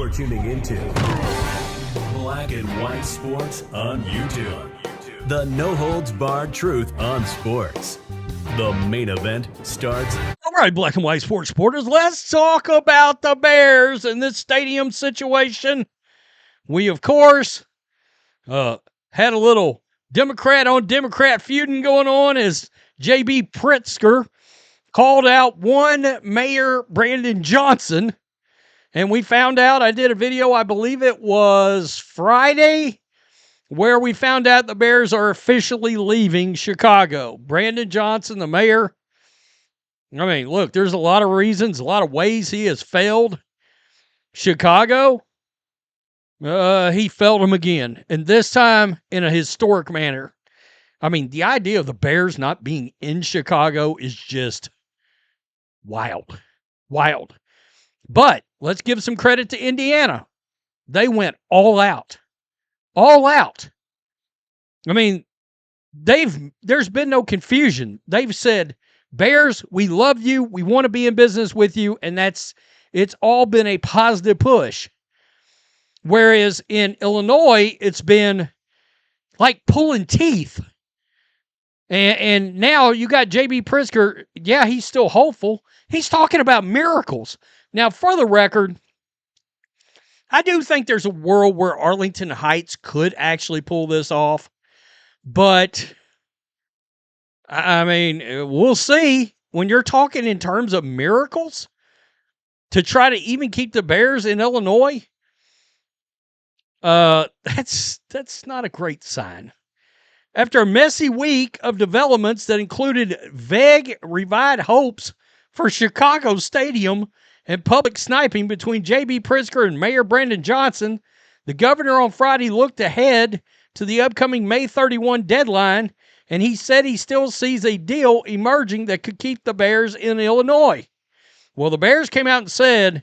You're tuning into Black and White Sports on YouTube. The no-holds-barred truth on sports. The main event starts. All right, Black and White Sports supporters, let's talk about the Bears and this stadium situation. We, of course, had a little Democrat-on-Democrat feuding going on as J.B. Pritzker called out one Mayor Brandon Johnson. And we found out, I did a video, I believe it was Friday, where we found out the Bears are officially leaving Chicago. Brandon Johnson, the mayor, I mean, look, there's a lot of reasons, a lot of ways he has failed Chicago. He failed him again, and this time in a historic manner. I mean, the idea of the Bears not being in Chicago is just wild. Wild. But let's give some credit to Indiana. They went all out. All out. I mean, there's been no confusion. They've said, Bears, we love you. We want to be in business with you. And it's all been a positive push. Whereas in Illinois, it's been like pulling teeth. And now you got J.B. Pritzker. Yeah, he's still hopeful. He's talking about miracles. Now, for the record, I do think there's a world where Arlington Heights could actually pull this off. But, I mean, we'll see. When you're talking in terms of miracles, to try to even keep the Bears in Illinois, that's not a great sign. After a messy week of developments that included vague, revived hopes for Chicago Stadium and public sniping between J.B. Pritzker and Mayor Brandon Johnson, the governor on Friday looked ahead to the upcoming May 31 deadline, and he said he still sees a deal emerging that could keep the Bears in Illinois. Well, the Bears came out and said,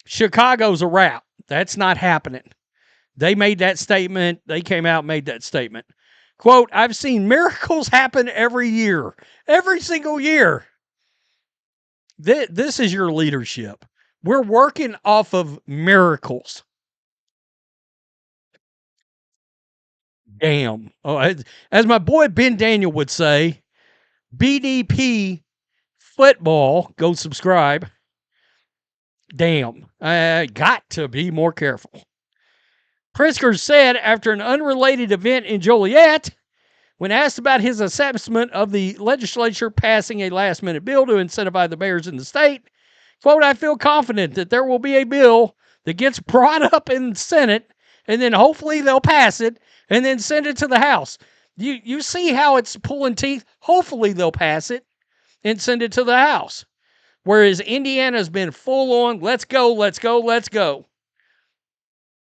Chicago's a wrap. That's not happening. They made that statement. They came out and made that statement. Quote, I've seen miracles happen every year. Every single year. This is your leadership. We're working off of miracles. Damn. Oh, as my boy Ben Daniel would say, BDP football. Go subscribe. Damn. I got to be more careful. Pritzker said after an unrelated event in Joliet, when asked about his assessment of the legislature passing a last-minute bill to incentivize the Bears in the state, quote, I feel confident that there will be a bill that gets brought up in the Senate, and then hopefully they'll pass it, and then send it to the House. You see how it's pulling teeth? Hopefully they'll pass it and send it to the House. Whereas Indiana's been full on, let's go, let's go, let's go.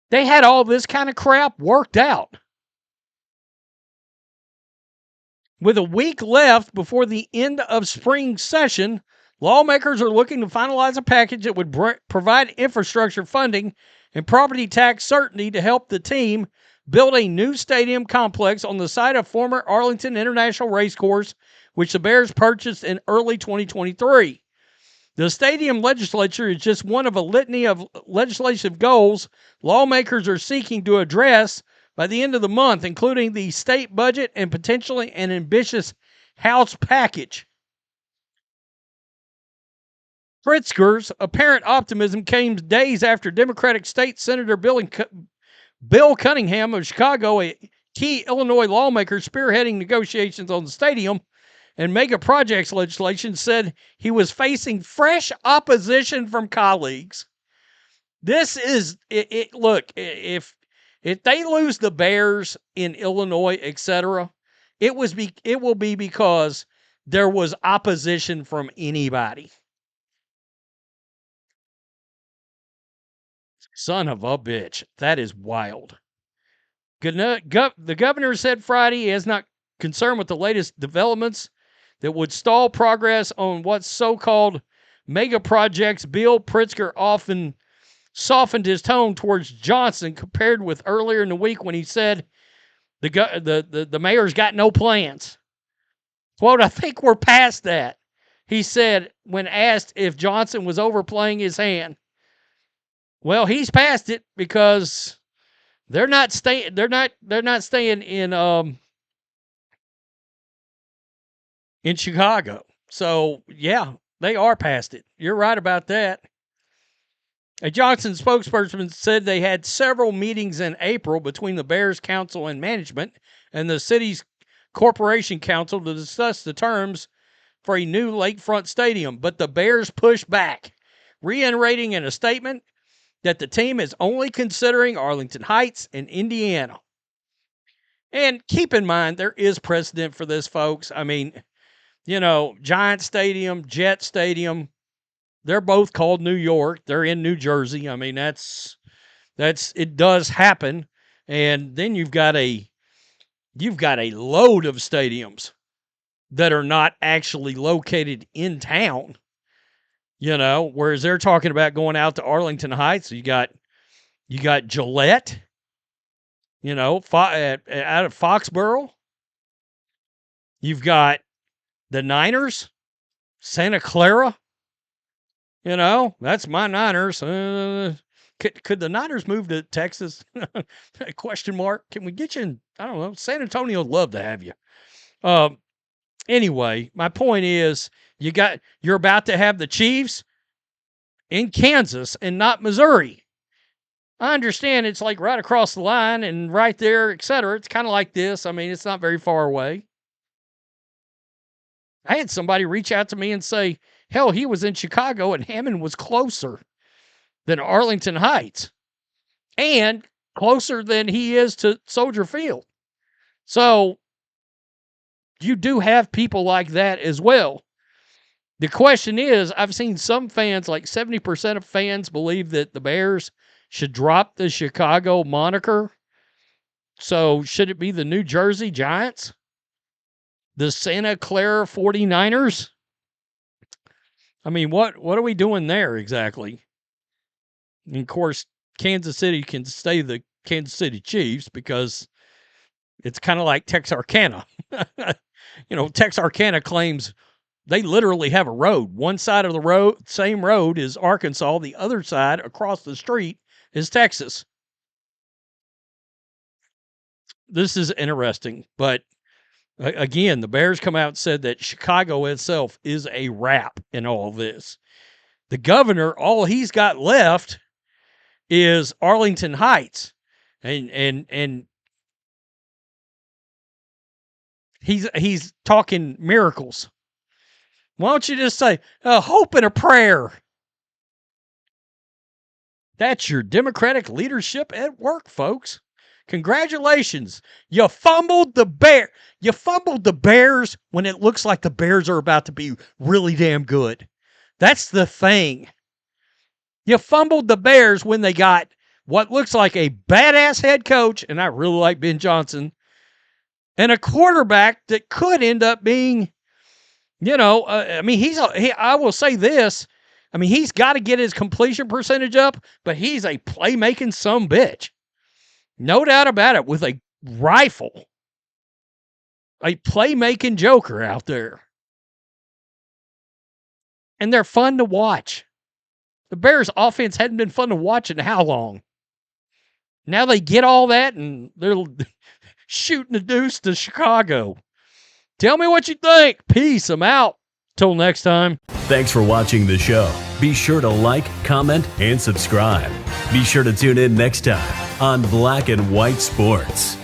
They had all this kind of crap worked out. With a week left before the end of spring session, lawmakers are looking to finalize a package that would provide infrastructure funding and property tax certainty to help the team build a new stadium complex on the site of former Arlington International Racecourse, which the Bears purchased in early 2023. The stadium legislature is just one of a litany of legislative goals lawmakers are seeking to address by the end of the month, including the state budget and potentially an ambitious House package. Pritzker's apparent optimism came days after Democratic State Senator Bill Cunningham of Chicago, a key Illinois lawmaker spearheading negotiations on the stadium and mega projects legislation, said he was facing fresh opposition from colleagues. This is it. Look, if they lose the Bears in Illinois, etc., it will be because there was opposition from anybody. Son of a bitch. That is wild. The governor said Friday he is not concerned with the latest developments that would stall progress on what's so-called mega projects. Bill Pritzker often softened his tone towards Johnson compared with earlier in the week when he said the mayor's got no plans. Quote, I think we're past that, he said when asked if Johnson was overplaying his hand. Well, he's past it because they're not staying. They're not staying in Chicago. So yeah, they are past it. You're right about that. A Johnson spokesperson said they had several meetings in April between the Bears council and management and the city's corporation council to discuss the terms for a new lakefront stadium, but the Bears pushed back, reiterating in a statement that the team is only considering Arlington Heights in Indiana. And keep in mind, there is precedent for this, folks. I mean, Giant Stadium, Jet Stadium, they're both called New York. They're in New Jersey. I mean, that's it does happen. And then you've got a load of stadiums that are not actually located in town. Whereas they're talking about going out to Arlington Heights. You got Gillette, out of Foxborough. You've got the Niners, Santa Clara. That's my Niners. Could the Niners move to Texas? Question mark. Can we get you in? I don't know. San Antonio would love to have you. Anyway, my point is you're about to have the Chiefs in Kansas and not Missouri. I understand it's like right across the line and right there, etc. It's kind of like this. I mean, it's not very far away. I had somebody reach out to me and say, hell, he was in Chicago and Hammond was closer than Arlington Heights and closer than he is to Soldier Field. So you do have people like that as well. The question is, I've seen some fans, like 70% of fans, believe that the Bears should drop the Chicago moniker. So should it be the New Jersey Giants? The Santa Clara 49ers? I mean, what are we doing there exactly? And of course, Kansas City can stay the Kansas City Chiefs because it's kind of like Texarkana. Texarkana claims they literally have a road. One side of the road, same road, is Arkansas. The other side, across the street, is Texas. This is interesting, but again, the Bears come out and said that Chicago itself is a wrap in all this. The governor, all he's got left is Arlington Heights, and he's talking miracles. Why don't you just say a hope and a prayer? That's your Democratic leadership at work, folks. Congratulations. You fumbled the Bears when it looks like the Bears are about to be really damn good. That's the thing. You fumbled the Bears when they got what looks like a badass head coach, and I really like Ben Johnson, and a quarterback that could end up being, I will say this. I mean, he's got to get his completion percentage up, but he's a playmaking sumbitch. No doubt about it, with a rifle. A playmaking joker out there. And they're fun to watch. The Bears' offense hadn't been fun to watch in how long? Now they get all that and they're shooting the deuce to Chicago. Tell me what you think. Peace. I'm out. Till next time. Thanks for watching the show. Be sure to like, comment, and subscribe. Be sure to tune in next time on Black and White Sports.